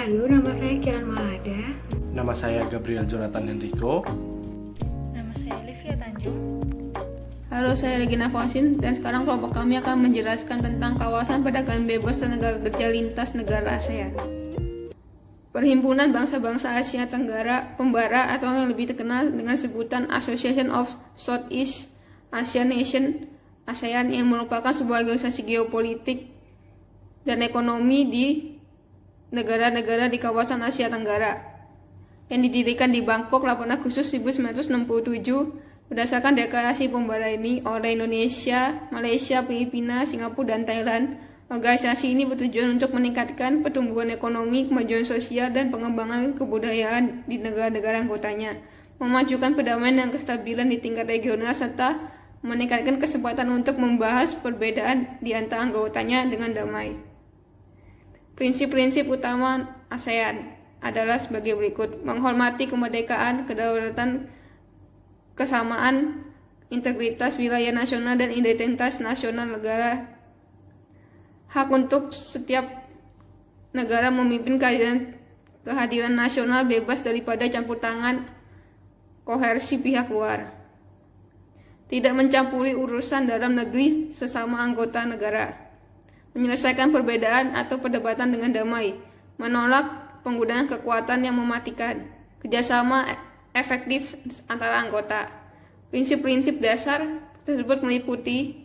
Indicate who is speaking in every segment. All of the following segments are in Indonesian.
Speaker 1: Halo, nama saya Kiran Malada.
Speaker 2: Nama saya Gabriel Jonathan Enrico.
Speaker 3: Nama saya Livia Tanjung.
Speaker 4: Halo, saya Regina Fausin dan sekarang kelompok kami akan menjelaskan tentang kawasan perdagangan bebas tenaga kerja lintas negara ASEAN. Perhimpunan Bangsa-Bangsa Asia Tenggara Pembara atau yang lebih terkenal dengan sebutan Association of Southeast Asian Nations ASEAN yang merupakan sebuah organisasi geopolitik dan ekonomi di negara-negara di kawasan Asia Tenggara yang didirikan di Bangkok 8 Agustus 1967 berdasarkan deklarasi pembara ini oleh Indonesia, Malaysia, Filipina, Singapura, dan Thailand. Organisasi ini bertujuan untuk meningkatkan pertumbuhan ekonomi, kemajuan sosial, dan pengembangan kebudayaan di negara-negara anggotanya, memajukan perdamaian dan kestabilan di tingkat regional, serta meningkatkan kesempatan untuk membahas perbedaan di antara anggotanya dengan damai. Prinsip-prinsip utama ASEAN adalah sebagai berikut: menghormati kemerdekaan, kedaulatan, kesamaan, integritas wilayah nasional dan identitas nasional negara. Hak untuk setiap negara memimpin kehadiran nasional bebas daripada campur tangan koersi pihak luar. Tidak mencampuri urusan dalam negeri sesama anggota negara. Menyelesaikan perbedaan atau perdebatan dengan damai. Menolak penggunaan kekuatan yang mematikan. Kerjasama efektif antara anggota. Prinsip-prinsip dasar tersebut meliputi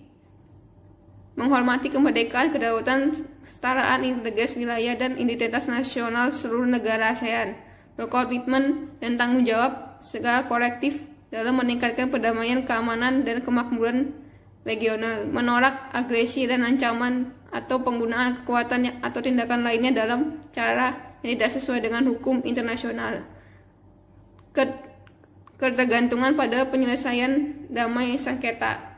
Speaker 4: menghormati kemerdekaan, kedaulatan, kesetaraan, integritas wilayah, dan identitas nasional seluruh negara ASEAN. Berkomitmen dan tanggung jawab segala kolektif dalam meningkatkan perdamaian, keamanan, dan kemakmuran regional. Menolak agresi dan ancaman atau penggunaan kekuatan atau tindakan lainnya dalam cara yang tidak sesuai dengan hukum internasional. Ketergantungan pada penyelesaian damai sengketa.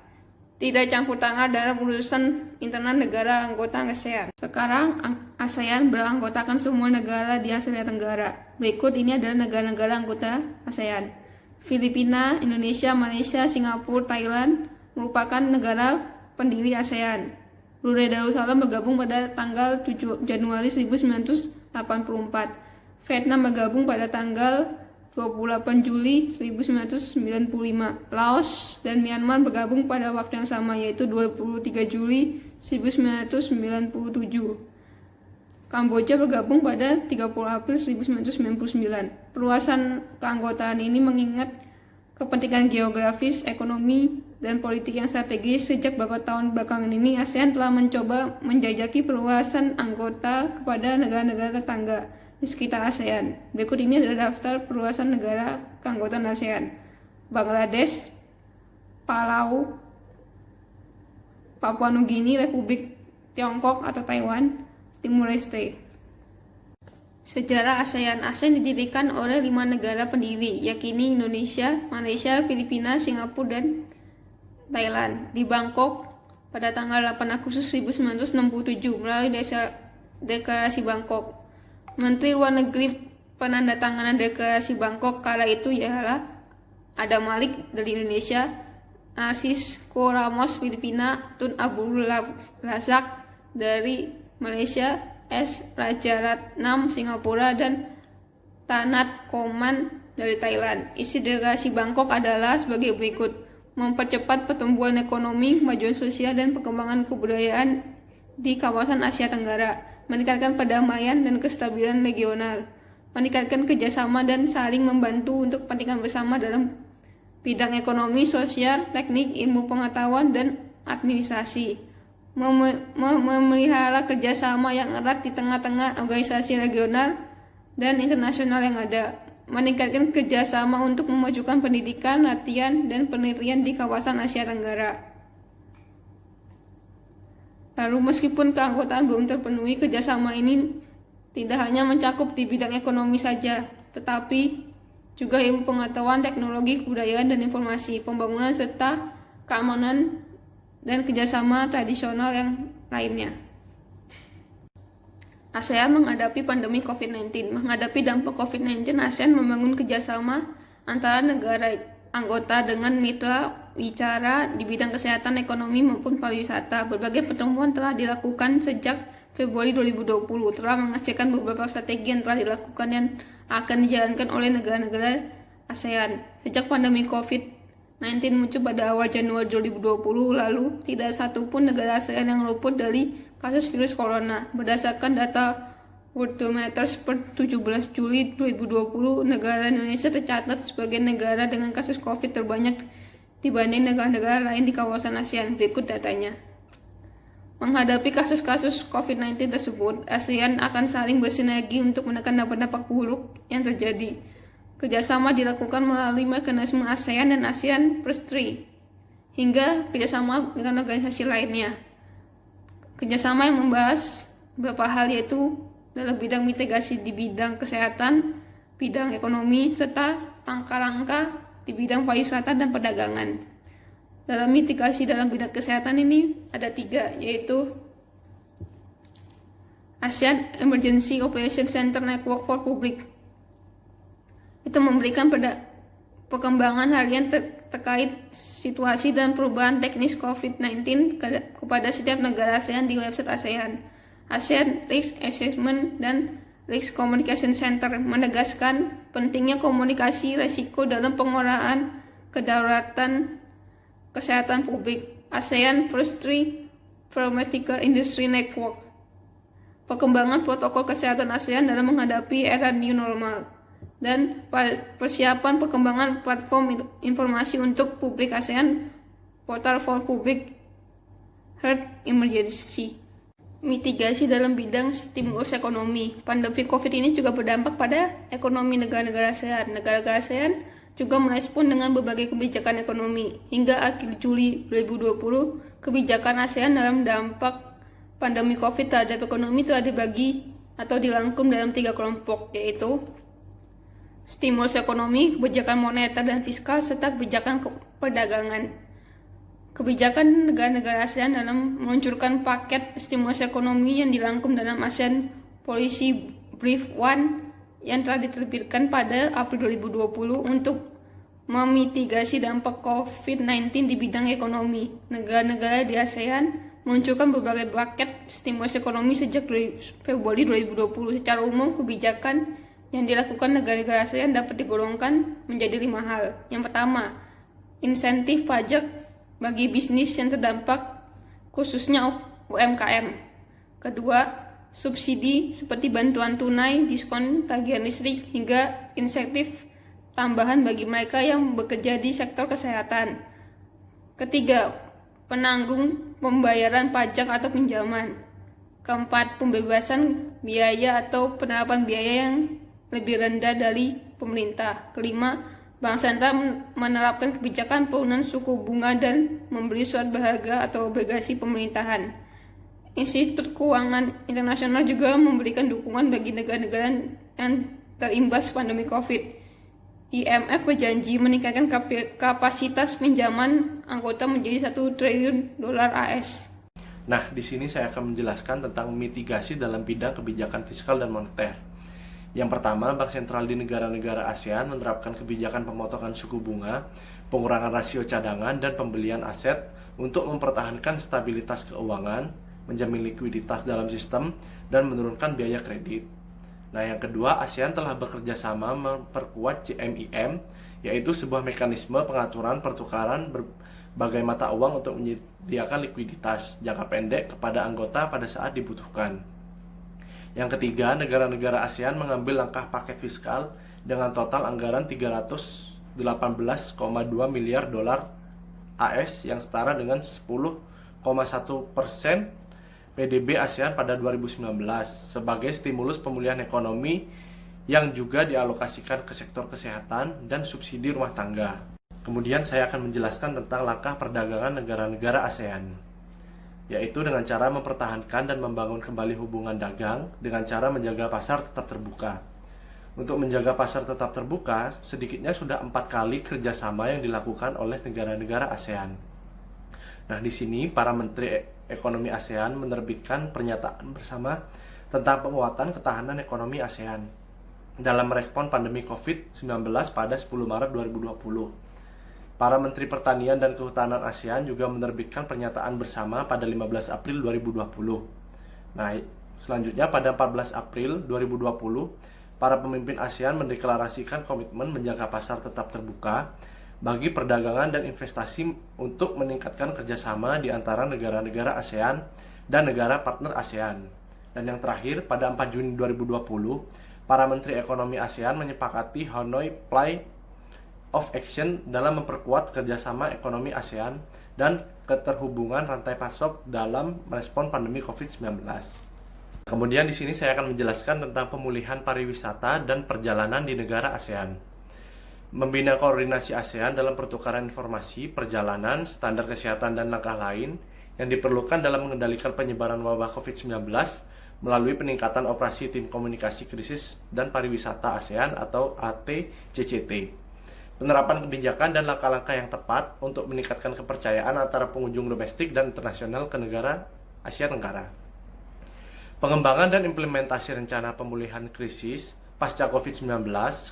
Speaker 4: Tidak campur tangan dalam urusan internal negara anggota ASEAN. Sekarang ASEAN beranggotakan semua negara di Asia Tenggara. Berikut ini adalah negara-negara anggota ASEAN. Filipina, Indonesia, Malaysia, Singapura, Thailand merupakan negara pendiri ASEAN. Brunei Darussalam bergabung pada tanggal 7 Januari 1984. Vietnam bergabung pada tanggal 28 Juli 1995. Laos dan Myanmar bergabung pada waktu yang sama, yaitu 23 Juli 1997. Kamboja bergabung pada 30 April 1999. Perluasan keanggotaan ini mengingat kepentingan geografis, ekonomi, dan politik yang strategis. Sejak beberapa tahun belakangan ini, ASEAN telah mencoba menjajaki perluasan anggota kepada negara-negara tetangga di sekitar ASEAN. Berikut ini adalah daftar perluasan negara keanggotaan ASEAN: Bangladesh, Palau, Papua Nugini, Republik Tiongkok atau Taiwan, Timur Leste. Sejarah ASEAN didirikan oleh 5 negara pendiri, yakni Indonesia, Malaysia, Filipina, Singapura, dan Thailand, di Bangkok pada tanggal 8 Agustus 1967 melalui deklarasi Bangkok. Menteri Luar Negeri penandatanganan deklarasi Bangkok kala itu ialah Adam Malik dari Indonesia, Narcisco Ramos Filipina, Tun Abdul Razak dari Malaysia, S. Rajaratnam Singapura, dan Tanat Koman dari Thailand. Isi deklarasi Bangkok adalah sebagai berikut: mempercepat pertumbuhan ekonomi, kemajuan sosial, dan perkembangan kebudayaan di kawasan Asia Tenggara, meningkatkan perdamaian dan kestabilan regional, meningkatkan kerjasama dan saling membantu untuk kepentingan bersama dalam bidang ekonomi, sosial, teknik, ilmu pengetahuan, dan administrasi, memelihara kerjasama yang erat di tengah-tengah organisasi regional dan internasional yang ada, meningkatkan kerjasama untuk memajukan pendidikan, latihan, dan penelitian di kawasan Asia Tenggara. Lalu meskipun keanggotaan belum terpenuhi, kerjasama ini tidak hanya mencakup di bidang ekonomi saja, tetapi juga ilmu pengetahuan, teknologi, kebudayaan, dan informasi, pembangunan, serta keamanan dan kerjasama tradisional yang lainnya. ASEAN menghadapi pandemi COVID-19. Menghadapi dampak COVID-19, ASEAN membangun kerjasama antara negara anggota dengan mitra bicara di bidang kesehatan, ekonomi, maupun pariwisata. Berbagai pertemuan telah dilakukan sejak Februari 2020 telah menghasilkan beberapa strategi yang telah dilakukan dan akan dijalankan oleh negara-negara ASEAN. Sejak pandemi COVID-19 muncul pada awal Januari 2020 lalu, tidak satu pun negara ASEAN yang luput dari kasus virus corona. Berdasarkan data Worldometers per 17 Juli 2020, negara Indonesia tercatat sebagai negara dengan kasus COVID terbanyak dibanding negara-negara lain di kawasan ASEAN. Berikut datanya. Menghadapi kasus-kasus COVID-19 tersebut, ASEAN akan saling bersinergi untuk menekan dampak buruk yang terjadi. Kerjasama dilakukan melalui mekanisme ASEAN dan ASEAN Plus 3, hingga kerjasama dengan organisasi lainnya. Kerjasama yang membahas beberapa hal yaitu dalam bidang mitigasi di bidang kesehatan, bidang ekonomi, serta langkah-langkah di bidang pariwisata dan perdagangan. Dalam mitigasi dalam bidang kesehatan ini ada 3, yaitu ASEAN Emergency Operation Center Network for Public. Itu memberikan perkembangan harian terkait situasi dan perubahan teknis COVID-19 kepada setiap negara ASEAN di website ASEAN. ASEAN Risk Assessment dan Risk Communication Center menegaskan pentingnya komunikasi risiko dalam pengolahan kedaulatan kesehatan publik. ASEAN Plus 3 Pharmaceutical Industry Network, perkembangan protokol kesehatan ASEAN dalam menghadapi era new normal, dan persiapan perkembangan platform informasi untuk publik ASEAN Portal for Public Health Emergency. Mitigasi dalam bidang stimulus ekonomi. Pandemi COVID ini juga berdampak pada ekonomi negara-negara ASEAN. Negara-negara ASEAN juga merespon dengan berbagai kebijakan ekonomi. Hingga akhir Juli 2020, kebijakan ASEAN dalam dampak pandemi COVID terhadap ekonomi telah dibagi atau dirangkum dalam 3 kelompok, yaitu stimulus ekonomi, kebijakan moneter dan fiskal, serta kebijakan perdagangan. Kebijakan negara-negara ASEAN dalam meluncurkan paket stimulus ekonomi yang dirangkum dalam ASEAN Policy Brief 1 yang telah diterbitkan pada April 2020 untuk memitigasi dampak COVID-19 di bidang ekonomi. Negara-negara di ASEAN meluncurkan berbagai paket stimulus ekonomi sejak Februari 2020. Secara umum, kebijakan yang dilakukan negara-negara ASEAN dapat digolongkan menjadi 5 hal. Yang pertama, insentif pajak bagi bisnis yang terdampak, khususnya UMKM. Kedua, subsidi seperti bantuan tunai, diskon tagihan listrik, hingga insentif tambahan bagi mereka yang bekerja di sektor kesehatan. Ketiga, penanggung pembayaran pajak atau pinjaman. Keempat, pembebasan biaya atau penerapan biaya yang lebih rendah dari pemerintah. Kelima, Bank Sentral menerapkan kebijakan penurunan suku bunga dan membeli surat berharga atau obligasi pemerintahan. Institut Keuangan Internasional juga memberikan dukungan bagi negara-negara yang terimbas pandemi COVID. IMF berjanji meningkatkan kapasitas pinjaman anggota menjadi 1 triliun dolar AS.
Speaker 2: Nah, di sini saya akan menjelaskan tentang mitigasi dalam bidang kebijakan fiskal dan moneter. Yang pertama, Bank Sentral di negara-negara ASEAN menerapkan kebijakan pemotongan suku bunga, pengurangan rasio cadangan, dan pembelian aset untuk mempertahankan stabilitas keuangan, menjamin likuiditas dalam sistem, dan menurunkan biaya kredit. Nah, yang kedua, ASEAN telah bekerja sama memperkuat CMIM, yaitu sebuah mekanisme pengaturan pertukaran berbagai mata uang untuk menyediakan likuiditas jangka pendek kepada anggota pada saat dibutuhkan. Yang ketiga, negara-negara ASEAN mengambil langkah paket fiskal dengan total anggaran 318,2 miliar dolar AS yang setara dengan 10,1% PDB ASEAN pada 2019 sebagai stimulus pemulihan ekonomi yang juga dialokasikan ke sektor kesehatan dan subsidi rumah tangga. Kemudian saya akan menjelaskan tentang langkah perdagangan negara-negara ASEAN, yaitu dengan cara mempertahankan dan membangun kembali hubungan dagang dengan cara menjaga pasar tetap terbuka. Untuk menjaga pasar tetap terbuka, sedikitnya sudah 4 kali kerjasama yang dilakukan oleh negara-negara ASEAN. Nah, di sini para menteri ekonomi ASEAN menerbitkan pernyataan bersama tentang penguatan ketahanan ekonomi ASEAN dalam merespon pandemi COVID-19 pada 10 Maret 2020. Para Menteri Pertanian dan Kehutanan ASEAN juga menerbitkan pernyataan bersama pada 15 April 2020. Nah, Selanjutnya, pada 14 April 2020, para pemimpin ASEAN mendeklarasikan komitmen menjaga pasar tetap terbuka bagi perdagangan dan investasi untuk meningkatkan kerjasama di antara negara-negara ASEAN dan negara partner ASEAN. Dan yang terakhir, pada 4 Juni 2020, para Menteri Ekonomi ASEAN menyepakati Hanoi Plan of Action dalam memperkuat kerjasama ekonomi ASEAN dan keterhubungan rantai pasok dalam merespon pandemi COVID-19. Kemudian di sini saya akan menjelaskan tentang pemulihan pariwisata dan perjalanan di negara ASEAN. Membina koordinasi ASEAN dalam pertukaran informasi, perjalanan, standar kesehatan dan langkah lain yang diperlukan dalam mengendalikan penyebaran wabah COVID-19 melalui peningkatan operasi Tim Komunikasi Krisis dan Pariwisata ASEAN atau ATCCT. Penerapan kebijakan dan langkah-langkah yang tepat untuk meningkatkan kepercayaan antara pengunjung domestik dan internasional ke negara Asia Tenggara. Pengembangan dan implementasi rencana pemulihan krisis pasca COVID-19,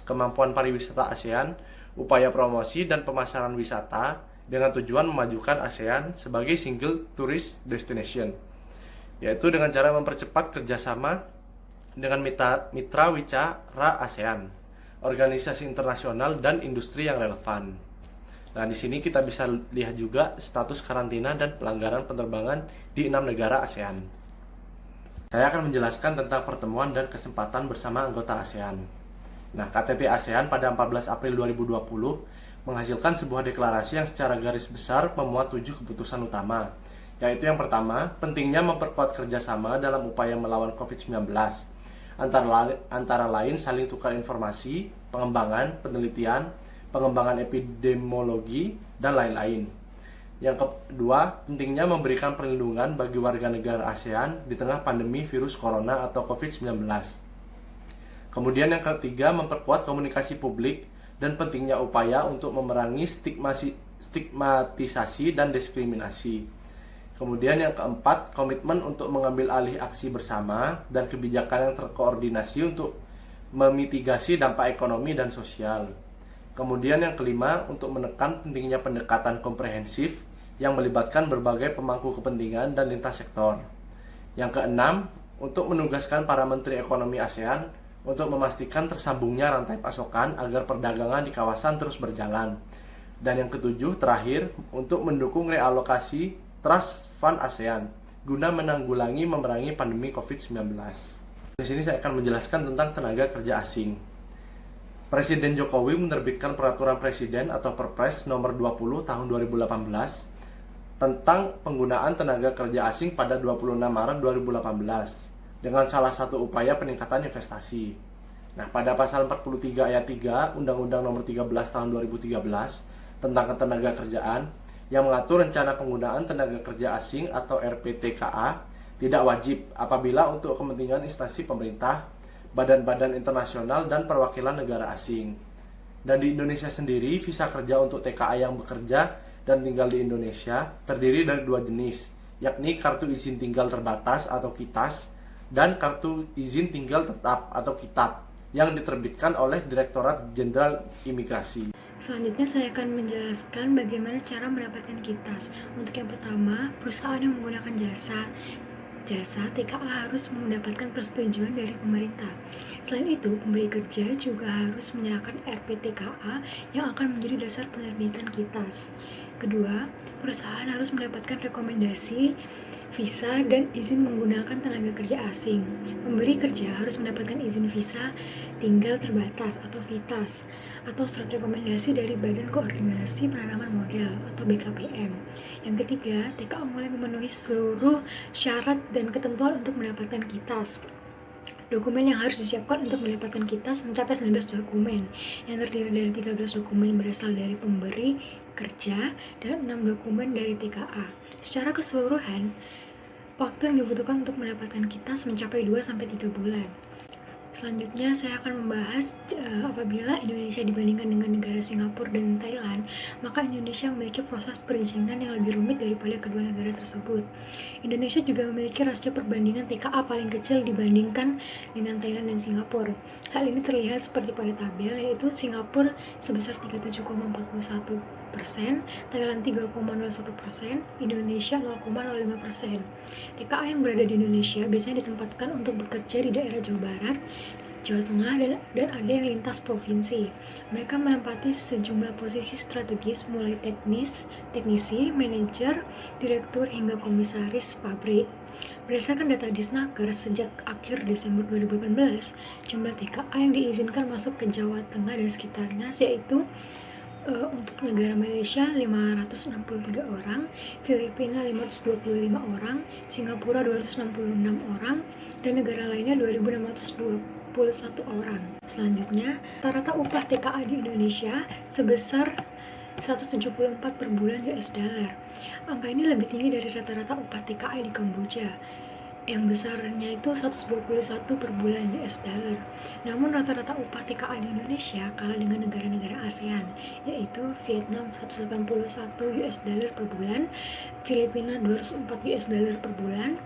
Speaker 2: kemampuan pariwisata ASEAN, upaya promosi dan pemasaran wisata dengan tujuan memajukan ASEAN sebagai single tourist destination, yaitu dengan cara mempercepat kerjasama dengan mitra wicara ASEAN, organisasi internasional dan industri yang relevan. Nah, di sini kita bisa lihat juga status karantina dan pelanggaran penerbangan di 6 negara ASEAN. Saya akan menjelaskan tentang pertemuan dan kesempatan bersama anggota ASEAN. Nah, KTT ASEAN pada 14 April 2020 menghasilkan sebuah deklarasi yang secara garis besar memuat 7 keputusan utama, yaitu yang pertama, pentingnya memperkuat kerjasama dalam upaya melawan COVID-19, antara lain saling tukar informasi, pengembangan, penelitian, pengembangan epidemiologi, dan lain-lain. Yang kedua, pentingnya memberikan perlindungan bagi warga negara ASEAN di tengah pandemi virus corona atau COVID-19. Kemudian yang ketiga, memperkuat komunikasi publik dan pentingnya upaya untuk memerangi stigmatisasi dan diskriminasi. Kemudian yang keempat, komitmen untuk mengambil alih aksi bersama dan kebijakan yang terkoordinasi untuk memitigasi dampak ekonomi dan sosial. Kemudian yang kelima, untuk menekan pentingnya pendekatan komprehensif yang melibatkan berbagai pemangku kepentingan dan lintas sektor. Yang keenam, untuk menugaskan para menteri ekonomi ASEAN untuk memastikan tersambungnya rantai pasokan agar perdagangan di kawasan terus berjalan. Dan yang ketujuh, terakhir, untuk mendukung realokasi Trust Fund ASEAN guna menanggulangi memerangi pandemi COVID-19. Di sini saya akan menjelaskan tentang tenaga kerja asing. Presiden Jokowi menerbitkan Peraturan Presiden atau Perpres nomor 20 tahun 2018 tentang penggunaan tenaga kerja asing pada 26 Maret 2018 dengan salah satu upaya peningkatan investasi. Nah, pada pasal 43 ayat 3 Undang-Undang nomor 13 tahun 2013 tentang ketenaga kerjaan yang mengatur rencana penggunaan tenaga kerja asing atau RPTKA tidak wajib apabila untuk kepentingan instansi pemerintah, badan-badan internasional, dan perwakilan negara asing. Dan di Indonesia sendiri, visa kerja untuk TKA yang bekerja dan tinggal di Indonesia terdiri dari 2 jenis, yakni kartu izin tinggal terbatas atau KITAS dan kartu izin tinggal tetap atau KITAP yang diterbitkan oleh Direktorat Jenderal Imigrasi.
Speaker 1: Selanjutnya saya akan menjelaskan bagaimana cara mendapatkan KITAS. Untuk yang pertama, perusahaan yang menggunakan jasa TKA harus mendapatkan persetujuan dari pemerintah. Selain itu, pemberi kerja juga harus menyerahkan RPTKA yang akan menjadi dasar penerbitan KITAS. Kedua, perusahaan harus mendapatkan rekomendasi visa dan izin menggunakan tenaga kerja asing. Pemberi kerja harus mendapatkan izin visa tinggal terbatas atau VITAS atau surat rekomendasi dari Badan Koordinasi Penanaman Modal atau BKPM. Yang ketiga, TKA mulai memenuhi seluruh syarat dan ketentuan untuk mendapatkan KITAS. Dokumen yang harus disiapkan untuk mendapatkan KITAS mencapai 19 dokumen yang terdiri dari 13 dokumen berasal dari pemberi kerja dan 6 dokumen dari TKA. Secara keseluruhan, waktu yang dibutuhkan untuk mendapatkan KITAS mencapai 2-3 bulan. Selanjutnya saya akan membahas apabila Indonesia dibandingkan dengan negara Singapura dan Thailand, maka Indonesia memiliki proses perizinan yang lebih rumit daripada kedua negara tersebut. Indonesia juga memiliki rasio perbandingan TKA paling kecil dibandingkan dengan Thailand dan Singapura. Hal ini terlihat seperti pada tabel, yaitu Singapura sebesar 37,41 Thailand 3,01%, Indonesia 0,05%. TKA yang berada di Indonesia biasanya ditempatkan untuk bekerja di daerah Jawa Barat, Jawa Tengah, dan ada yang lintas provinsi. Mereka menempati sejumlah posisi strategis mulai teknisi, manajer, direktur hingga komisaris pabrik. Berdasarkan data Disnaker, sejak akhir Desember 2018, jumlah TKA yang diizinkan masuk ke Jawa Tengah dan sekitarnya yaitu untuk negara Malaysia 563 orang, Filipina 525 orang, Singapura 266 orang, dan negara lainnya 2621 orang. Selanjutnya, rata-rata upah TKA di Indonesia sebesar 174 per bulan US dollar. Angka ini lebih tinggi dari rata-rata upah TKA di Kamboja yang besarnya itu 121 per bulan US dollar. Namun rata-rata upah TKA di Indonesia kalah dengan negara-negara ASEAN, yaitu Vietnam 181 US dollar per bulan, Filipina 204 US dollar per bulan,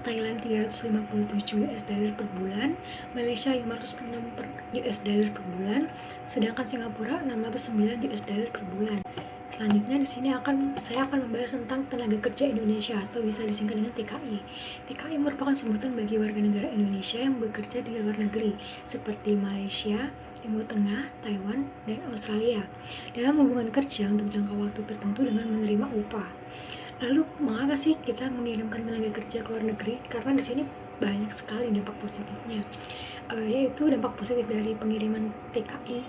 Speaker 1: Thailand 357 US dollar per bulan, Malaysia 506 US dollar per bulan, sedangkan Singapura 609 US dollar per bulan. Selanjutnya di sini saya akan membahas tentang tenaga kerja Indonesia atau bisa disingkat dengan TKI. TKI merupakan sebutan bagi warga negara Indonesia yang bekerja di luar negeri seperti Malaysia, Timur Tengah, Taiwan, dan Australia dalam hubungan kerja untuk jangka waktu tertentu dengan menerima upah. Lalu mengapa sih kita mengirimkan tenaga kerja ke luar negeri? Karena di sini banyak sekali dampak positifnya, yaitu dampak positif dari pengiriman TKI.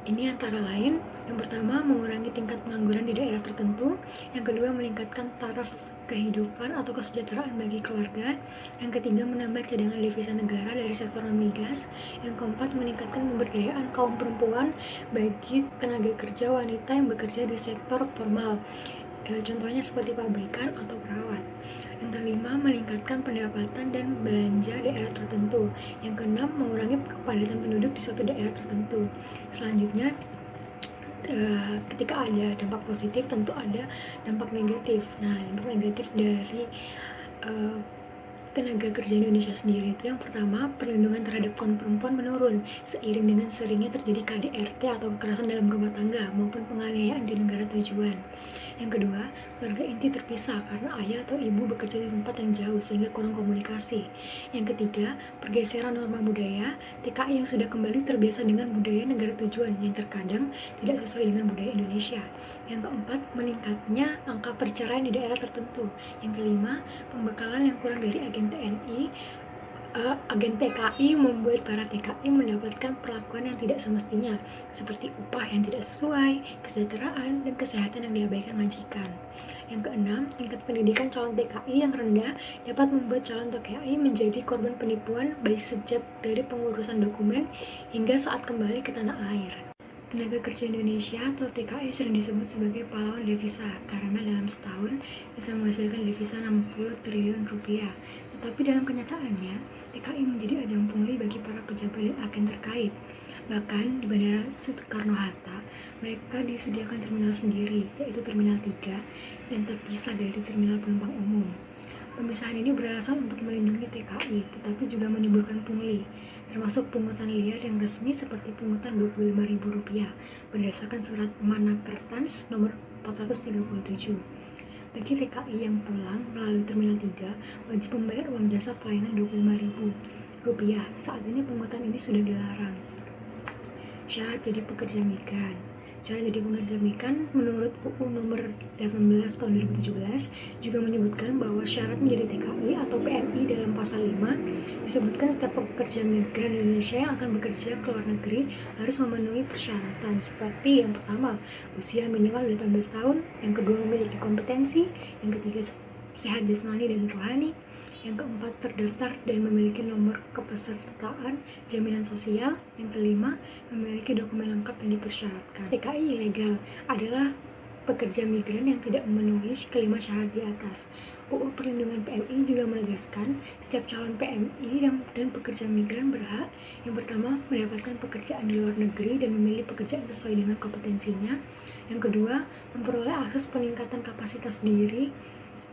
Speaker 1: Ini antara lain, yang pertama mengurangi tingkat pengangguran di daerah tertentu, yang kedua meningkatkan taraf kehidupan atau kesejahteraan bagi keluarga, yang ketiga menambah cadangan devisa negara dari sektor non-migas, yang keempat meningkatkan pemberdayaan kaum perempuan bagi tenaga kerja wanita yang bekerja di sektor formal, contohnya seperti pabrikan atau perawat. Yang kelima, meningkatkan pendapatan dan belanja daerah tertentu. Yang keenam, mengurangi kepadatan penduduk di suatu daerah tertentu. Selanjutnya, ketika ada dampak positif, tentu ada dampak negatif. Nah, dampak negatif dari tenaga kerja Indonesia sendiri itu yang pertama, perlindungan terhadap kaum perempuan menurun seiring dengan seringnya terjadi KDRT atau kekerasan dalam rumah tangga maupun penganiayaan di negara tujuan. Yang kedua, keluarga inti terpisah karena ayah atau ibu bekerja di tempat yang jauh sehingga kurang komunikasi. Yang ketiga, pergeseran norma budaya, TKI yang sudah kembali terbiasa dengan budaya negara tujuan yang terkadang tidak sesuai dengan budaya Indonesia. Yang keempat, meningkatnya angka perceraian di daerah tertentu. Yang kelima, pembekalan yang kurang dari agen TKI membuat para TKI mendapatkan perlakuan yang tidak semestinya, seperti upah yang tidak sesuai, kesejahteraan, dan kesehatan yang diabaikan majikan. Yang keenam, tingkat pendidikan calon TKI yang rendah dapat membuat calon TKI menjadi korban penipuan baik sejak dari pengurusan dokumen hingga saat kembali ke tanah air. Tenaga kerja Indonesia atau TKI sering disebut sebagai pahlawan devisa karena dalam setahun bisa menghasilkan devisa 60 triliun rupiah. Tetapi dalam kenyataannya, TKI menjadi ajang pungli bagi para pejabat dan agen terkait. Bahkan di Bandara Soekarno-Hatta, mereka disediakan terminal sendiri, yaitu Terminal 3, yang terpisah dari terminal penumpang umum. Pemisahan ini beralasan untuk melindungi TKI, tetapi juga menimbulkan pungli, termasuk pungutan liar yang resmi seperti pungutan Rp25.000 berdasarkan surat Manakertans nomor 437. Bagi TKI yang pulang melalui Terminal 3, wajib membayar uang jasa pelayanan Rp25.000. Saat ini pungutan ini sudah dilarang. Syarat jadi pekerja migran. Syarat jadi pekerja migran menurut UU nomor 18 tahun 2017 juga menyebutkan bahwa syarat menjadi TKI atau PMI dalam pasal 5 disebutkan setiap pekerja migran Indonesia yang akan bekerja ke luar negeri harus memenuhi persyaratan seperti yang pertama, usia minimal 18 tahun, yang kedua memiliki kompetensi, yang ketiga sehat jasmani dan rohani, yang keempat terdaftar dan memiliki nomor kepesertaan jaminan sosial, yang kelima memiliki dokumen lengkap yang dipersyaratkan. TKI ilegal adalah pekerja migran yang tidak memenuhi kelima syarat di atas. UU Perlindungan PMI juga menegaskan setiap calon PMI dan pekerja migran berhak yang pertama mendapatkan pekerjaan di luar negeri dan memilih pekerjaan sesuai dengan kompetensinya. Yang kedua, memperoleh akses peningkatan kapasitas diri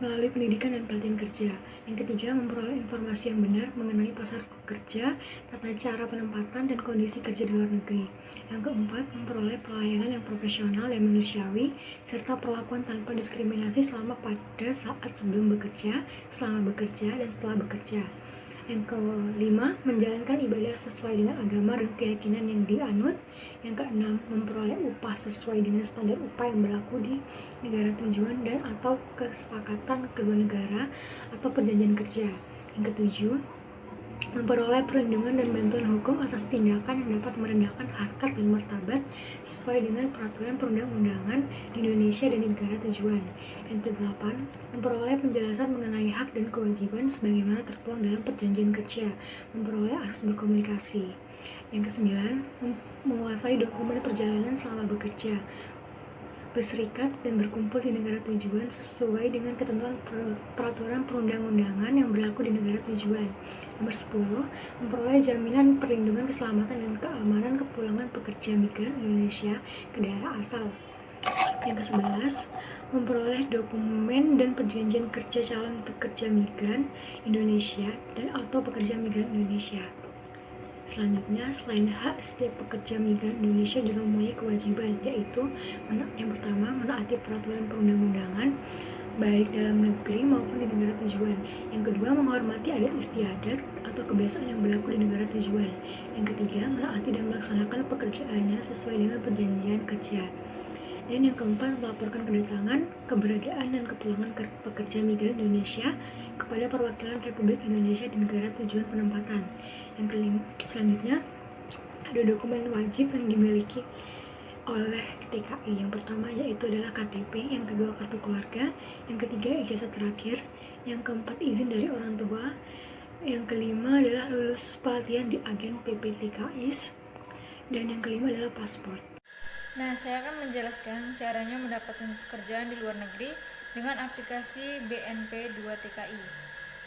Speaker 1: melalui pendidikan dan pelatihan kerja. Yang ketiga, memperoleh informasi yang benar mengenai pasar kerja, tata cara penempatan, dan kondisi kerja di luar negeri. Yang keempat, memperoleh pelayanan yang profesional dan manusiawi, serta perlakuan tanpa diskriminasi selama pada saat sebelum bekerja, selama bekerja, dan setelah bekerja. Yang kelima, menjalankan ibadah sesuai dengan agama dan keyakinan yang dianut. Yang keenam, memperoleh upah sesuai dengan standar upah yang berlaku di negara tujuan dan atau kesepakatan kedua negara atau perjanjian kerja. Yang ketujuh, memperoleh perlindungan dan bantuan hukum atas tindakan yang dapat merendahkan harkat dan martabat sesuai dengan peraturan perundang-undangan di Indonesia dan di negara tujuan. Yang kedelapan, memperoleh penjelasan mengenai hak dan kewajiban sebagaimana tertuang dalam perjanjian kerja, memperoleh akses berkomunikasi. Yang kesembilan, menguasai dokumen perjalanan selama bekerja, berserikat dan berkumpul di negara tujuan sesuai dengan ketentuan peraturan perundang-undangan yang berlaku di negara tujuan. Nomor 10, memperoleh jaminan perlindungan keselamatan dan keamanan kepulangan pekerja migran Indonesia ke daerah asal. Yang ke-11, memperoleh dokumen dan perjanjian kerja calon pekerja migran Indonesia dan atau pekerja migran Indonesia. Selanjutnya, selain hak, setiap pekerja migran Indonesia juga mempunyai kewajiban, yaitu yang pertama, menaati peraturan perundang-undangan baik dalam negeri maupun di negara tujuan. Yang kedua, menghormati adat istiadat atau kebiasaan yang berlaku di negara tujuan. Yang ketiga, menaati dan melaksanakan pekerjaannya sesuai dengan perjanjian kerja. Dan yang keempat, melaporkan kedatangan, keberadaan, dan kepulangan pekerja migran Indonesia kepada perwakilan Republik Indonesia di negara tujuan penempatan. Yang kelima, selanjutnya ada dokumen wajib yang dimiliki oleh TKI. Yang pertama yaitu adalah KTP, yang kedua kartu keluarga, yang ketiga ijazah terakhir, yang keempat izin dari orang tua, yang kelima adalah lulus pelatihan di agen PPTKIS, dan yang kelima adalah paspor.
Speaker 3: Nah, saya akan menjelaskan caranya mendapatkan pekerjaan di luar negeri dengan aplikasi BNP2TKI.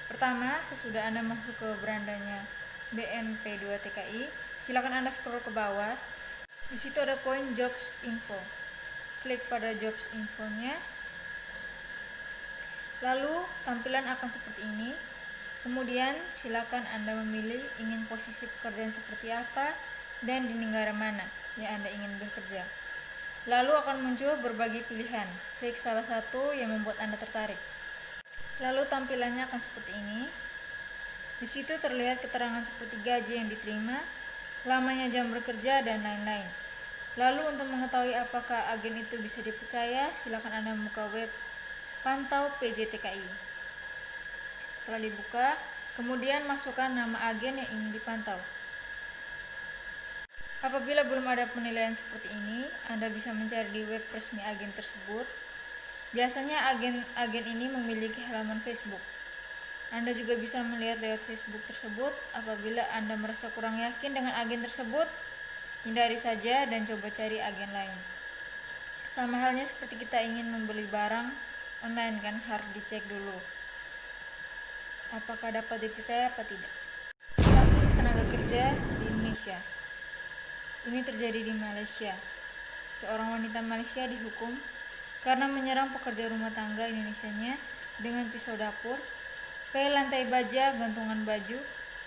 Speaker 3: Pertama, sesudah Anda masuk ke berandanya BNP2TKI, silakan Anda scroll ke bawah. Di situ ada poin Jobs Info. Klik pada Jobs Info-nya. Lalu, tampilan akan seperti ini. Kemudian, silakan Anda memilih ingin posisi pekerjaan seperti apa dan di negara mana yang Anda ingin bekerja. Lalu akan muncul berbagai pilihan. Klik salah satu yang membuat Anda tertarik. Lalu tampilannya akan seperti ini. Di situ terlihat keterangan seperti gaji yang diterima, lamanya jam bekerja, dan lain-lain. Lalu untuk mengetahui apakah agen itu bisa dipercaya, silakan Anda membuka web Pantau PJTKI. Setelah dibuka, kemudian masukkan nama agen yang ingin dipantau. Apabila belum ada penilaian seperti ini, Anda bisa mencari di web resmi agen tersebut. Biasanya agen ini memiliki halaman Facebook. Anda juga bisa melihat lewat Facebook tersebut. Apabila Anda merasa kurang yakin dengan agen tersebut, hindari saja dan coba cari agen lain. Sama halnya seperti kita ingin membeli barang online kan, harus dicek dulu apakah dapat dipercaya apa tidak. Kasus tenaga kerja di Indonesia. Ini terjadi di Malaysia. Seorang wanita Malaysia dihukum karena menyerang pekerja rumah tangga Indonesianya dengan pisau dapur, pel lantai baja, gantungan baju,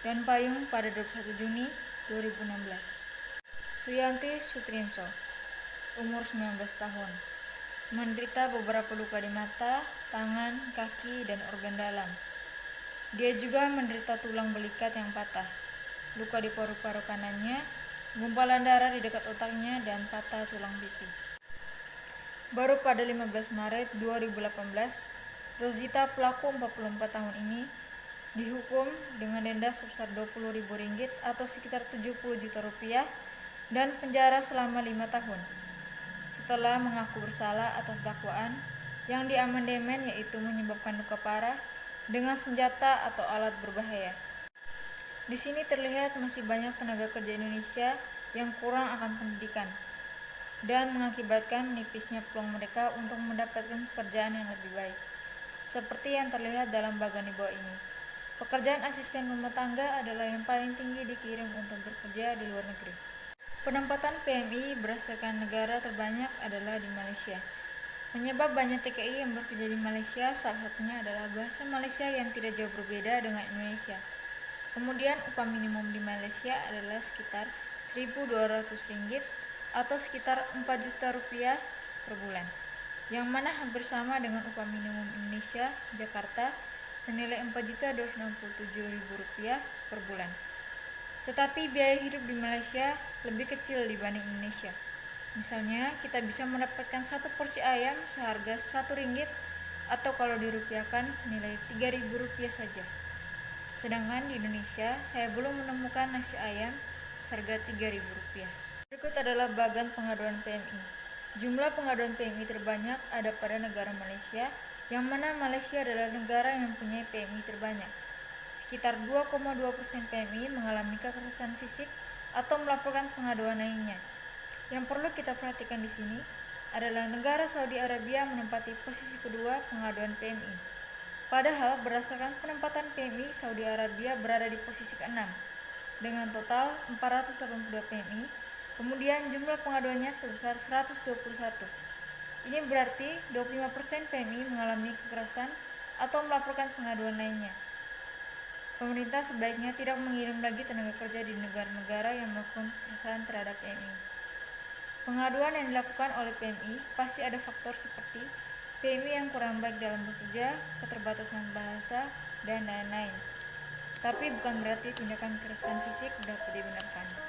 Speaker 3: dan payung pada 21 Juni 2016. Suyanti Sutrinso, umur 19 tahun, menderita beberapa luka di mata, tangan, kaki, dan organ dalam. Dia juga menderita tulang belikat yang patah, luka di paru-paru kanannya, gumpalan darah di dekat otaknya, dan patah tulang pipi. Baru pada 15 Maret 2018, Rosita, pelaku 44 tahun ini, dihukum dengan denda sebesar Rp20.000 atau sekitar 70 juta rupiah dan penjara selama 5 tahun. Setelah mengaku bersalah atas dakwaan yang diamandemen, yaitu menyebabkan luka parah dengan senjata atau alat berbahaya. Di sini terlihat masih banyak tenaga kerja Indonesia yang kurang akan pendidikan dan mengakibatkan menipisnya peluang mereka untuk mendapatkan pekerjaan yang lebih baik. Seperti yang terlihat dalam bagian di bawah ini. Pekerjaan asisten rumah tangga adalah yang paling tinggi dikirim untuk bekerja di luar negeri. Penempatan PMI berdasarkan negara terbanyak adalah di Malaysia. Penyebab banyak TKI yang bekerja di Malaysia salah satunya adalah bahasa Malaysia yang tidak jauh berbeda dengan Indonesia. Kemudian upah minimum di Malaysia adalah sekitar Rp1.200 atau sekitar Rp4 juta per bulan, yang mana hampir sama dengan upah minimum Indonesia Jakarta senilai Rp4.267.000 per bulan. Tetapi biaya hidup di Malaysia lebih kecil dibanding Indonesia. Misalnya, kita bisa mendapatkan satu porsi ayam seharga Rp1 atau kalau dirupiahkan senilai Rp3.000 saja. Sedangkan di Indonesia, saya belum menemukan nasi ayam seharga Rp3.000. Berikut adalah bagan pengaduan PMI. Jumlah pengaduan PMI terbanyak ada pada negara Malaysia, yang mana Malaysia adalah negara yang mempunyai PMI terbanyak. Sekitar 2,2% PMI mengalami kekerasan fisik atau melaporkan pengaduan lainnya. Yang perlu kita perhatikan di sini adalah negara Saudi Arabia menempati posisi kedua pengaduan PMI. Padahal berdasarkan penempatan PMI, Saudi Arabia berada di posisi ke-6 dengan total 482 PMI. Kemudian jumlah pengaduannya sebesar 121. Ini berarti 25% PMI mengalami kekerasan atau melaporkan pengaduan lainnya. Pemerintah sebaiknya tidak mengirim lagi tenaga kerja di negara-negara yang melakukan kekerasan terhadap PMI. Pengaduan yang dilakukan oleh PMI pasti ada faktor seperti PMI yang kurang baik dalam bekerja, keterbatasan bahasa, dan lain-lain. Tapi bukan berarti tindakan kekerasan fisik dapat dibenarkan.